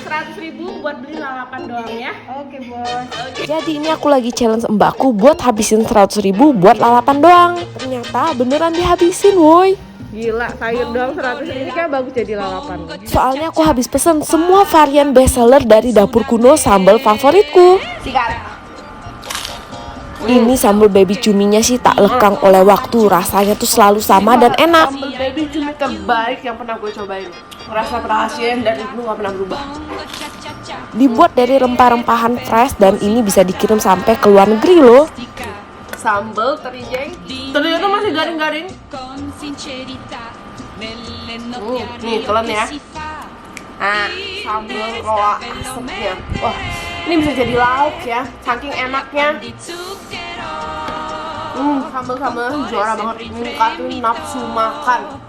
100.000 buat beli lalapan doang ya. Oke bos. Jadi ini aku lagi challenge mbakku buat habisin 100.000 buat lalapan doang. Ternyata beneran dihabisin woi. Gila, sayur doang 100.000 kayak bagus jadi lalapan. Soalnya aku habis pesen semua varian bestseller dari dapur kuno sambal favoritku. Sikat. Ini sambal baby cuminya sih tak lekang oleh waktu. Rasanya tuh selalu sama dan enak. Sambal baby cumi terbaik yang pernah gue cobain. Rasa rahasia dan itu gak pernah berubah. Dibuat dari rempah-rempahan fresh dan ini bisa dikirim sampai ke luar negeri loh. Sambal teri jengki. Terinya tuh masih garing-garing. Nih telan ya. Nah, sambal roa asapnya. Wah, ini bisa jadi lauk ya. Saking enaknya. Sambal-sambal juara banget. Ningkatin nafsu makan.